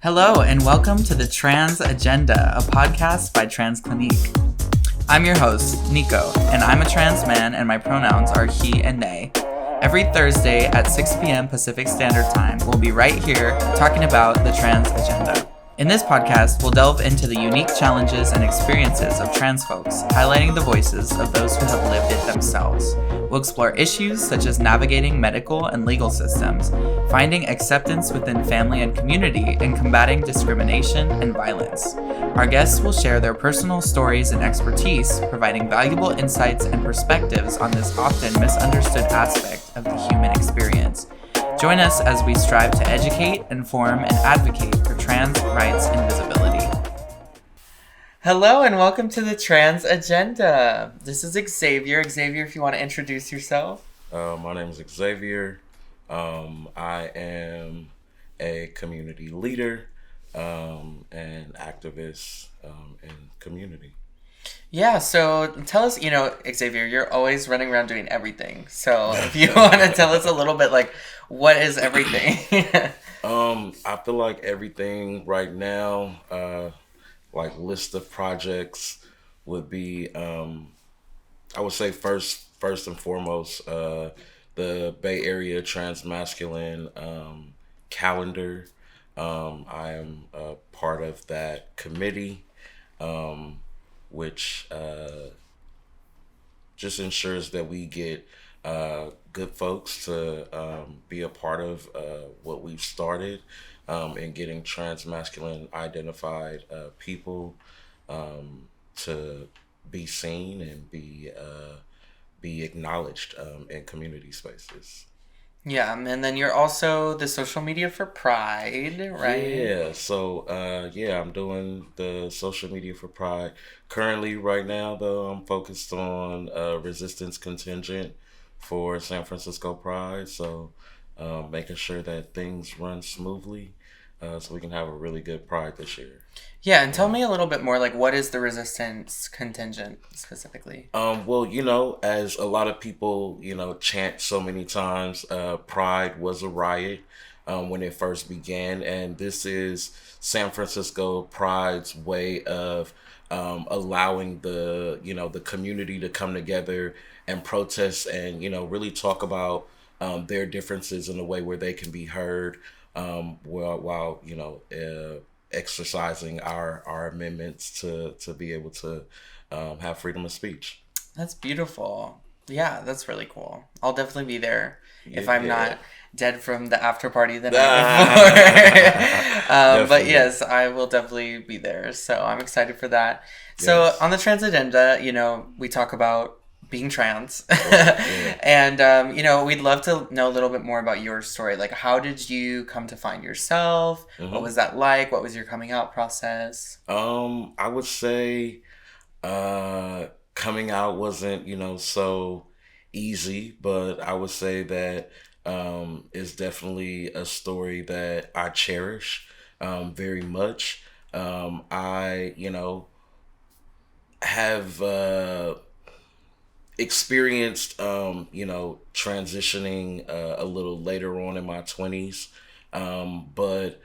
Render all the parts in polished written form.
Hello, and welcome to the Trans Agenda, a podcast by Trans Clinique. I'm your host, Nico, and I'm a trans man, and my pronouns are he and they. Every Thursday at 6 p.m. Pacific Standard Time, we'll be right here talking about the Trans Agenda. In this podcast, we'll delve into the unique challenges and experiences of trans folks, highlighting the voices of those who have lived it themselves. We'll explore issues such as navigating medical and legal systems, finding acceptance within family and community, and combating discrimination and violence. Our guests will share their personal stories and expertise, providing valuable insights and perspectives on this often misunderstood aspect of the human experience. Join us as we strive to educate, inform, and advocate for trans rights and visibility. Hello and welcome to the Trans Agenda. This is Xavier. Xavier, if you want to introduce yourself. My name is Xavier. I am a community leader and activist in community. Yeah, so tell us, Xavier, you're always running around doing everything. So if you want to tell us a little bit, what is everything? I feel like everything right now, list of projects would be, I would say first and foremost, the BayArea transmasculine calendar. I am a part of that committee, which just ensures that we get good folks to be a part of what we've started in getting transmasculine identified people to be seen and be acknowledged in community spaces. Yeah, and then you're also the social media for Pride, right? Yeah, so I'm doing the social media for Pride. Currently, right now, though, I'm focused on resistance contingent for San Francisco Pride. So making sure that things run smoothly so we can have a really good Pride this year. Yeah, and tell me a little bit more, what is the resistance contingent specifically? As a lot of people, chant so many times, Pride was a riot when it first began. And this is San Francisco Pride's way of allowing the community to come together and protest and, really talk about their differences in a way where they can be heard while exercising our amendments to be able to have freedom of speech. That's beautiful. Yeah, that's really cool. I'll definitely be there if I'm not dead from the after party the night before. But yes, I will definitely be there. So I'm excited for that. So on the Trans Agenda, we talk about being trans. And, we'd love to know a little bit more about your story. How did you come to find yourself? Mm-hmm. What was that like? What was your coming out process? I would say coming out wasn't, so easy, but I would say that it's definitely a story that I cherish very much. I, have experienced, transitioning a little later on in my 20s, but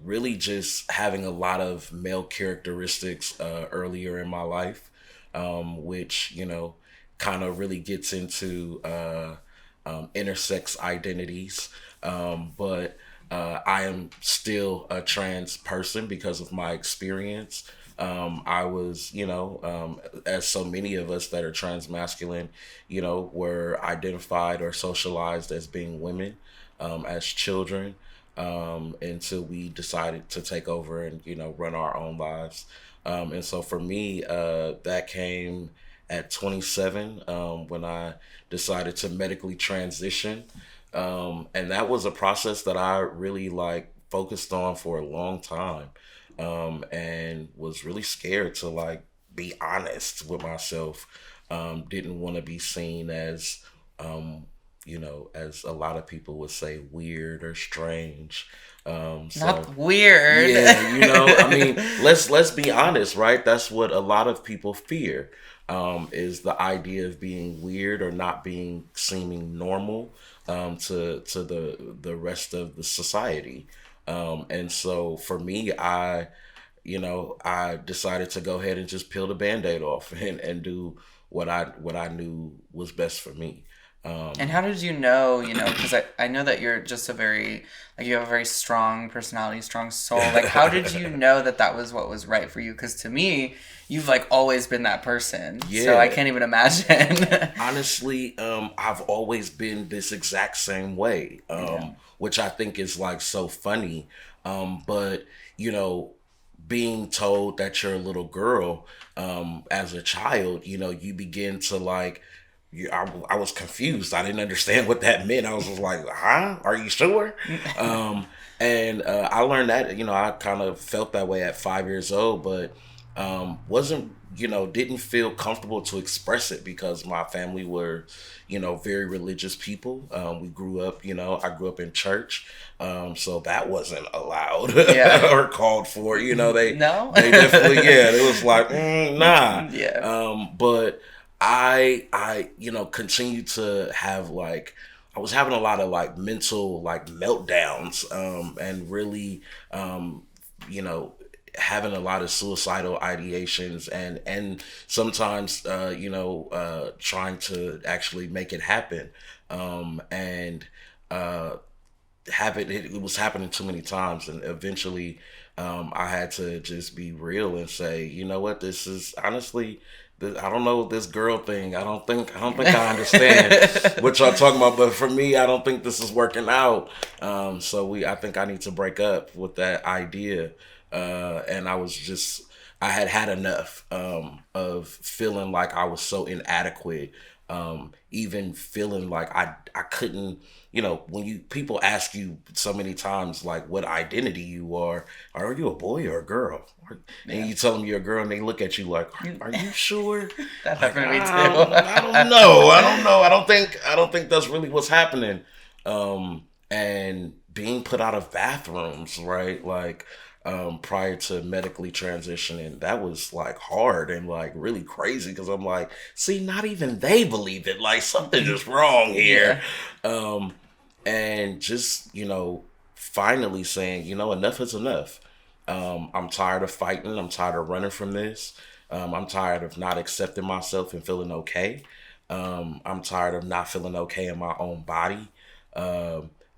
really just having a lot of male characteristics earlier in my life, which, kind of really gets into intersex identities. But I am still a trans person because of my experience. I was, as so many of us that are transmasculine, were identified or socialized as being women as children until we decided to take over and, run our own lives. And so for me, that came at 27 when I decided to medically transition. And that was a process that I really focused on for a long time. And was really scared to be honest with myself. Didn't want to be seen as, as a lot of people would say, weird or strange. Not weird. Yeah, let's be honest, right? That's what a lot of people fear, is the idea of being weird or not seeming normal to the rest of the society. And so for me, I decided to go ahead and just peel the Band-Aid off and do what I knew was best for me. And how did you know, because I know that you're just a very, like, you have a very strong personality, strong soul. Like, how did you know that that was what was right for you? Because to me, you've, like, always been that person. Yeah. So I can't even imagine. Honestly, I've always been this exact same way, which I think is like so funny. But, being told that you're a little girl as a child, you begin to like, I was confused. I didn't understand what that meant. I was just like, huh? Are you sure? And I learned that, I kind of felt that way at 5 years old, but wasn't, didn't feel comfortable to express it because my family were, very religious people. We grew up, I grew up in church. So that wasn't allowed or called for, No? they definitely, it was like, nah. Yeah. But I continued to have like, I was having a lot of like mental like meltdowns, and really, you know, having a lot of suicidal ideations and sometimes, trying to actually make it happen. And, it was happening too many times, and eventually I had to just be real and say, you know what, this is honestly, I don't know this girl thing. I don't think I understand what y'all talking about. But for me, I don't think this is working out. I think I need to break up with that idea. And I had had enough of feeling like I was so inadequate. Even feeling like I couldn't, when people ask you so many times like what identity you are you a boy or a girl? And you tell them you're a girl, and they look at you like, "Are you sure?" That Like, happened to me too. I don't know. I don't know. I don't think that's really what's happening. And being put out of bathrooms, right? Like, prior to medically transitioning, that was like hard and like really crazy because I'm like, see, not even they believe it. Like something is wrong here. And just, finally saying, enough is enough. I'm tired of fighting. I'm tired of running from this. I'm tired of not accepting myself and feeling okay. I'm tired of not feeling okay in my own body.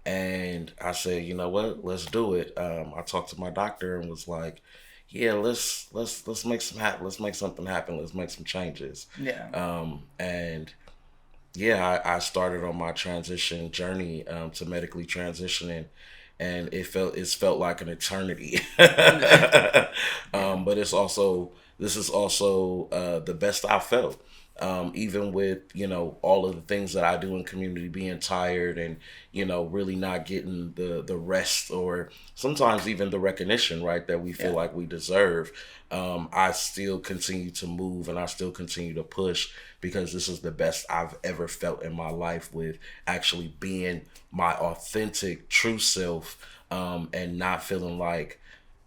And I said, you know what? Let's do it. I talked to my doctor and was like, yeah, let's make some happen. Let's make something happen. Let's make some changes. Yeah. And yeah, I started on my transition journey to medically transitioning, and it's felt like an eternity. But this is also the best I felt. Even with all of the things that I do in community, being tired and really not getting the rest or sometimes even the recognition, right, that we feel like we deserve. I still continue to move and I still continue to push because this is the best I've ever felt in my life, with actually being my authentic, true self, and not feeling like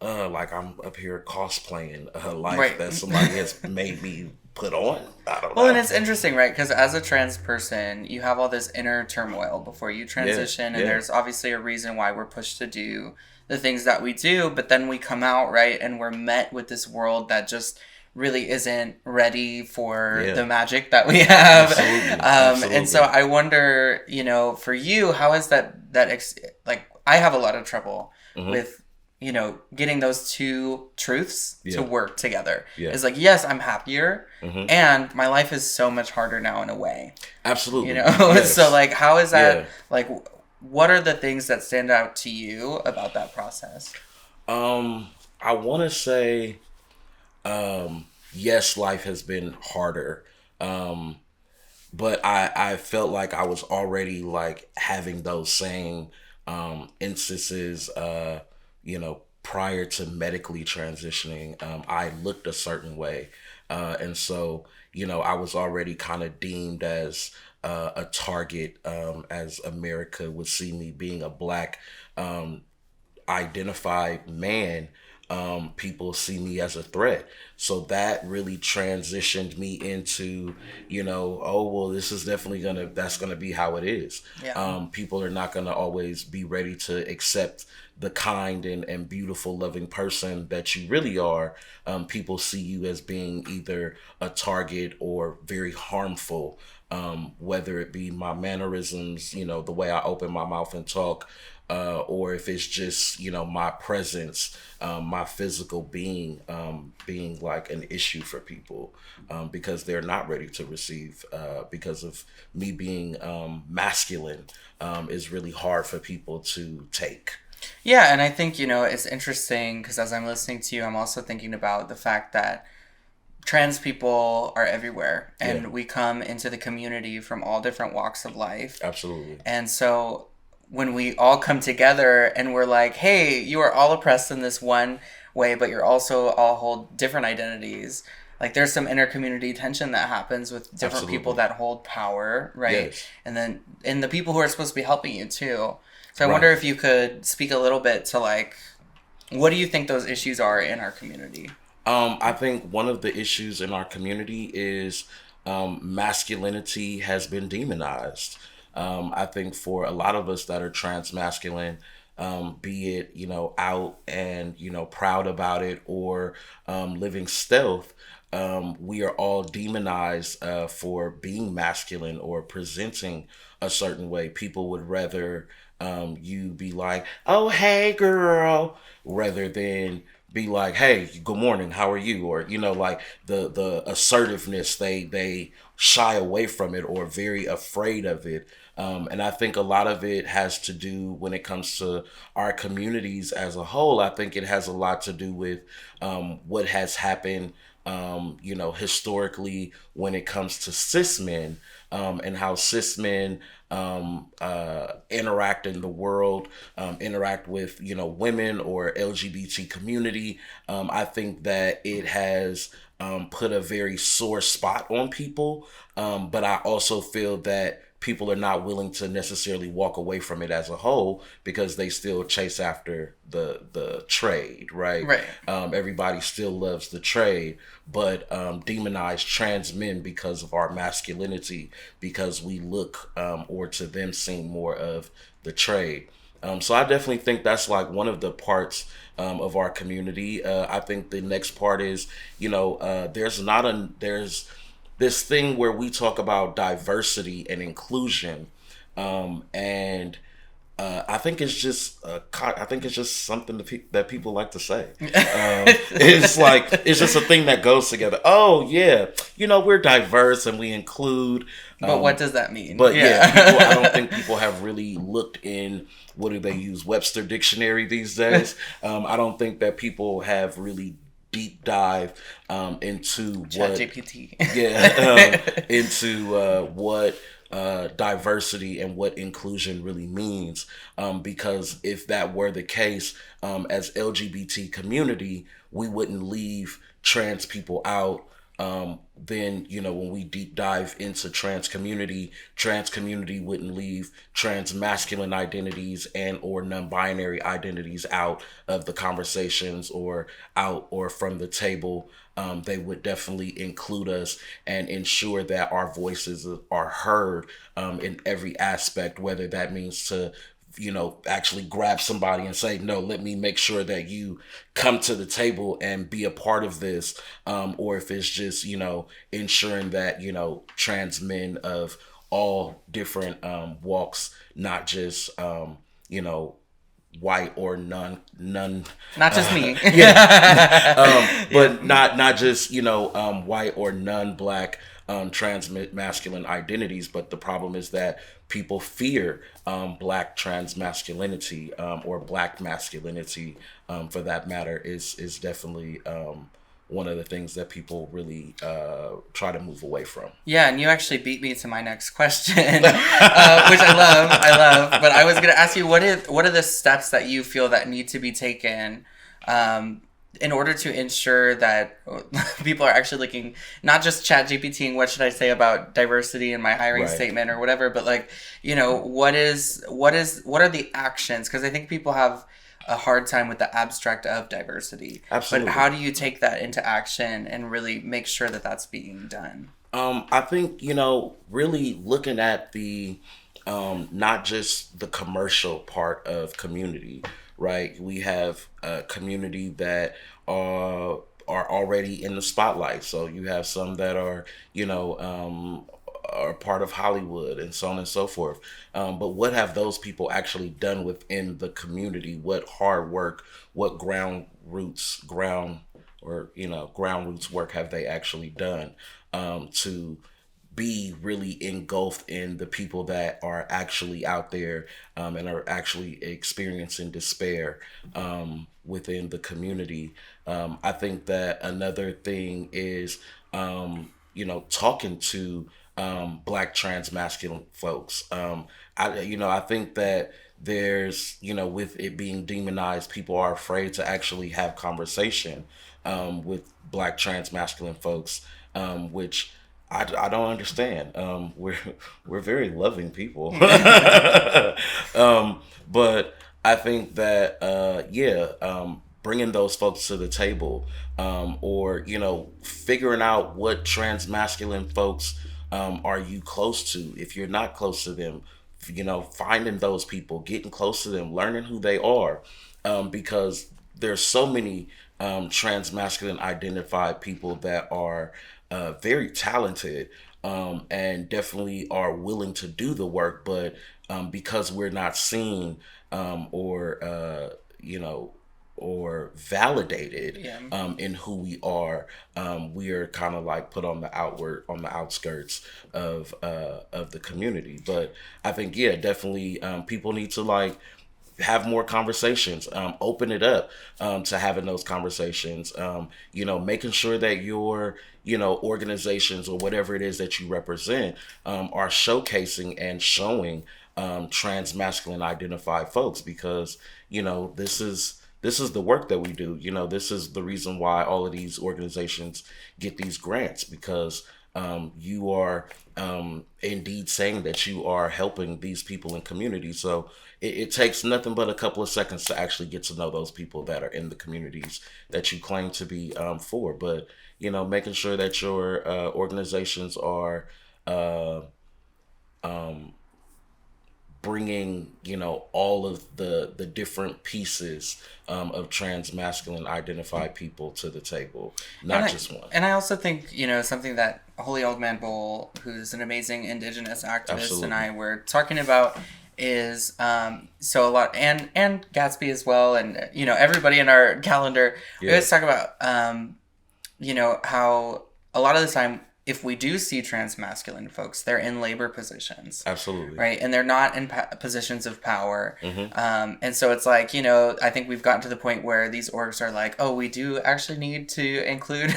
I'm up here cosplaying a life that somebody has made me put on. I don't know. Well, and it's interesting, right? Because as a trans person, you have all this inner turmoil before you transition, and there's obviously a reason why we're pushed to do the things that we do, but then we come out, right, and we're met with this world that just really isn't ready for the magic that we have. Absolutely. And so I wonder, for you, how is like, I have a lot of trouble with getting those two truths to work together. It's like, yes, I'm happier, and my life is so much harder now in a way. Absolutely. Yes. So like, how is that, like, what are the things that stand out to you about that process? I want to say, yes, life has been harder. But I felt like I was already like having those same instances, prior to medically transitioning. I looked a certain way. And so, I was already kind of deemed as a target, as America would see me being a Black identified man. People see me as a threat. So that really transitioned me into, oh, well, this is definitely that's gonna be how it is. Yeah. People are not gonna always be ready to accept the kind and beautiful, loving person that you really are. People see you as being either a target or very harmful, whether it be my mannerisms, the way I open my mouth and talk, or if it's just, my presence, my physical being, being like an issue for people, because they're not ready to receive, because of me being masculine, is really hard for people to take. Yeah, and I think, it's interesting because as I'm listening to you, I'm also thinking about the fact that trans people are everywhere and we come into the community from all different walks of life. Absolutely. And so when we all come together and we're like, hey, you are all oppressed in this one way, but you're also all hold different identities. Like there's some inter-community tension that happens with different people that hold power, right? Yes. And the people who are supposed to be helping you too. So I wonder if you could speak a little bit to like, what do you think those issues are in our community? I think one of the issues in our community is masculinity has been demonized. I think for a lot of us that are trans masculine, be it, out and, proud about it or living stealth, we are all demonized for being masculine or presenting a certain way. People would rather you be like, oh, hey, girl, rather than be like, hey, good morning, how are you? Or, like the assertiveness, they shy away from it or very afraid of it. And I think a lot of it has to do when it comes to our communities as a whole. I think it has a lot to do with what has happened, historically when it comes to cis men, and how cis men interact in the world, interact with, women or LGBT community. I think that it has put a very sore spot on people. But I also feel that people are not willing to necessarily walk away from it as a whole because they still chase after the trade, right? Right. Everybody still loves the trade, but demonize trans men because of our masculinity, because we look or to them seem more of the trade. So I definitely think that's like one of the parts of our community. I think the next part is, there's this thing where we talk about diversity and inclusion, and I think it's just something that people like to say. It's just a thing that goes together. Oh yeah, we're diverse and we include. But what does that mean? But I don't think people have really looked in. What do they use? Webster Dictionary these days. I don't think that people have really deep dive into ChatGPT. Into what diversity and what inclusion really means. Because if that were the case, as LGBT community, we wouldn't leave trans people out. Then, when we deep dive into trans community wouldn't leave trans masculine identities and or non-binary identities out of the conversations or out or from the table. They would definitely include us and ensure that our voices are heard in every aspect, whether that means to actually grab somebody and say, no, let me make sure that you come to the table and be a part of this. Or if it's just, ensuring that, trans men of all different walks, not just, white or none, not just me. But not just, white or non-black, trans masculine identities. But the problem is that people fear black trans masculinity, or black masculinity, for that matter, is definitely one of the things that people really try to move away from. Yeah, and you actually beat me to my next question, which I love. But I was going to ask you, what are the steps that you feel that need to be taken in order to ensure that people are actually looking, not just ChatGPT and what should I say about diversity in my hiring statement or whatever, but like, what are the actions? Because I think people have a hard time with the abstract of diversity. Absolutely. But how do you take that into action and really make sure that that's being done? I think, really looking at the not just the commercial part of community, right? We have a community that are already in the spotlight. So you have some that are, are part of Hollywood and so on and so forth. But what have those people actually done within the community? What hard work, what ground roots work have they actually done to be really engulfed in the people that are actually out there and are actually experiencing despair within the community. I think that another thing is, talking to Black trans masculine folks. I think that there's, with it being demonized, people are afraid to actually have conversation with Black trans masculine folks, which I don't understand. We're very loving people, but I think that bringing those folks to the table, or figuring out what trans masculine folks are you close to. If you're not close to them, finding those people, getting close to them, learning who they are, because there's so many trans masculine identified people that are very talented and definitely are willing to do the work, but because we're not seen or validated in who we are, we are kind of like put on the outskirts of the community. But I think definitely people need to have more conversations, open it up to having those conversations, making sure that your organizations or whatever it is that you represent are showcasing and showing trans masculine identified folks, because this is the work that we do. This is the reason why all of these organizations get these grants, because you are indeed saying that you are helping these people in community. So it takes nothing but a couple of seconds to actually get to know those people that are in the communities that you claim to be for. But, making sure that your organizations are bringing, all of the different pieces of trans masculine identified people to the table, not just one. And I also think, something that Holy Old Man Bull, who's an amazing Indigenous activist, Absolutely. and I were talking about is so a lot, and Gatsby as well, and everybody in our calendar. We always talk about how a lot of the time, if we do see trans masculine folks, they're in labor positions. Absolutely. Right. And they're not in positions of power. Mm-hmm. And so it's like, I think we've gotten to the point where these orgs are like, oh, we do actually need to include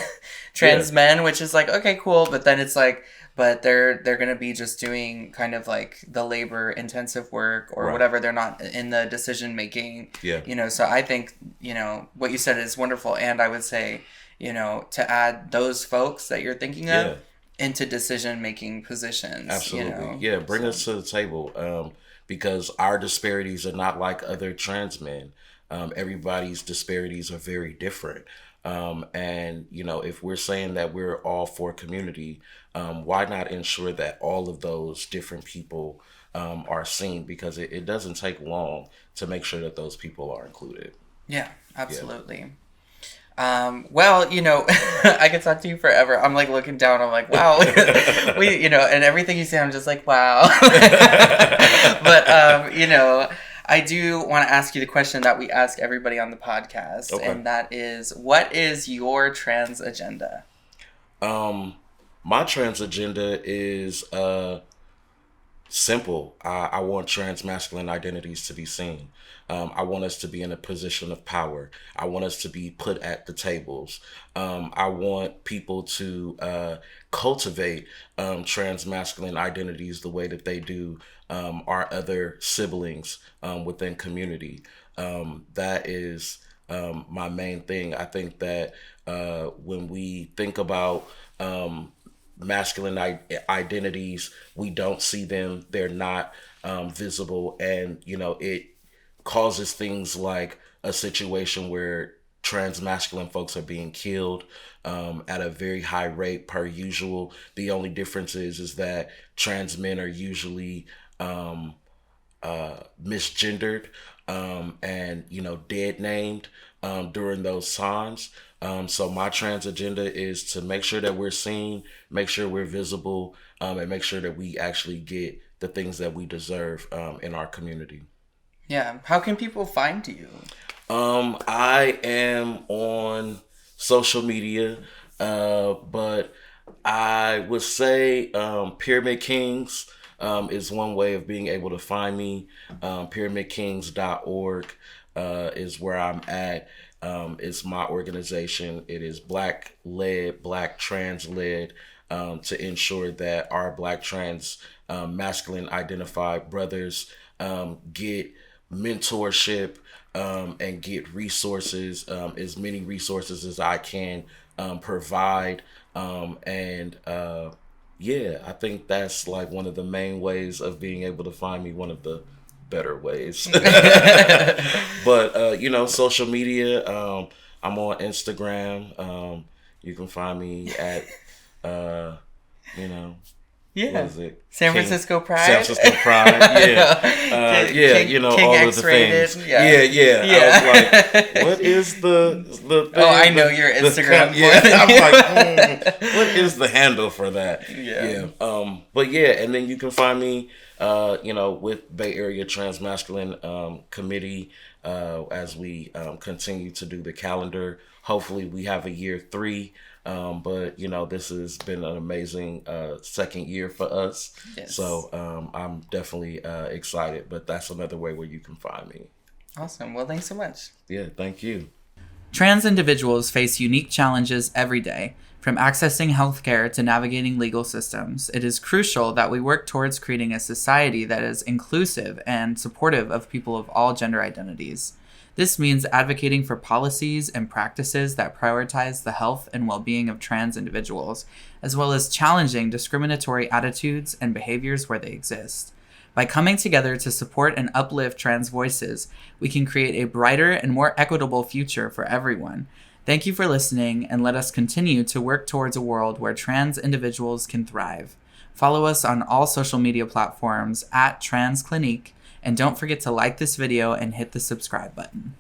trans men, which is like, okay, cool. But then it's like, but they're going to be just doing kind of like the labor intensive work or whatever. They're not in the decision making. Yeah. So I think, what you said is wonderful. And I would say, to add those folks that you're thinking of into decision-making positions. Absolutely. Bring us to the table, because our disparities are not like other trans men. Everybody's disparities are very different. And, if we're saying that we're all for community, why not ensure that all of those different people are seen? Because it doesn't take long to make sure that those people are included. Yeah, absolutely. Yeah. Well, I could talk to you forever. I'm like looking down. I'm like, wow, and everything you say, I'm just like, wow. But, I do want to ask you the question that we ask everybody on the podcast. Okay. And that is, what is your trans agenda? My trans agenda is, simple. I want trans masculine identities to be seen. I want us to be in a position of power. I want us to be put at the tables. I want people to cultivate trans masculine identities the way that they do our other siblings within community. That is my main thing. I think that when we think about masculine identities, we don't see them. They're not visible, and it causes things like a situation where trans masculine folks are being killed at a very high rate per usual. The only difference is that trans men are usually misgendered and dead named during those times. So my trans agenda is to make sure that we're seen, make sure we're visible, and make sure that we actually get the things that we deserve in our community. Yeah. How can people find you? I am on social media, but I would say Pyramid Kings is one way of being able to find me. PyramidKings.org is where I'm at. It's my organization. It is Black led, Black trans led, to ensure that our Black trans masculine identified brothers get mentorship and get resources, as many resources as I can provide. Yeah, I think that's like one of the main ways of being able to find me, one of the better ways. But social media, I'm on Instagram. You can find me at Yeah. What is it? San Francisco Pride. San Francisco Pride. Yeah. King all of the X-rated. things. Yeah. I was like, what is the thing? Oh, I know your Instagram. I'm like, what is the handle for that? Yeah. But yeah, and then you can find me with BayArea Trans Masculine Committee as we continue to do the calendar. Hopefully we have a year 3. But this has been an amazing second year for us. Yes. So I'm definitely excited, but that's another way where you can find me. Awesome. Well, thanks so much. Yeah, thank you. Trans individuals face unique challenges every day, from accessing healthcare to navigating legal systems. It is crucial that we work towards creating a society that is inclusive and supportive of people of all gender identities. This means advocating for policies and practices that prioritize the health and well-being of trans individuals, as well as challenging discriminatory attitudes and behaviors where they exist. By coming together to support and uplift trans voices, we can create a brighter and more equitable future for everyone. Thank you for listening, and let us continue to work towards a world where trans individuals can thrive. Follow us on all social media platforms @transclinique, and don't forget to like this video and hit the subscribe button.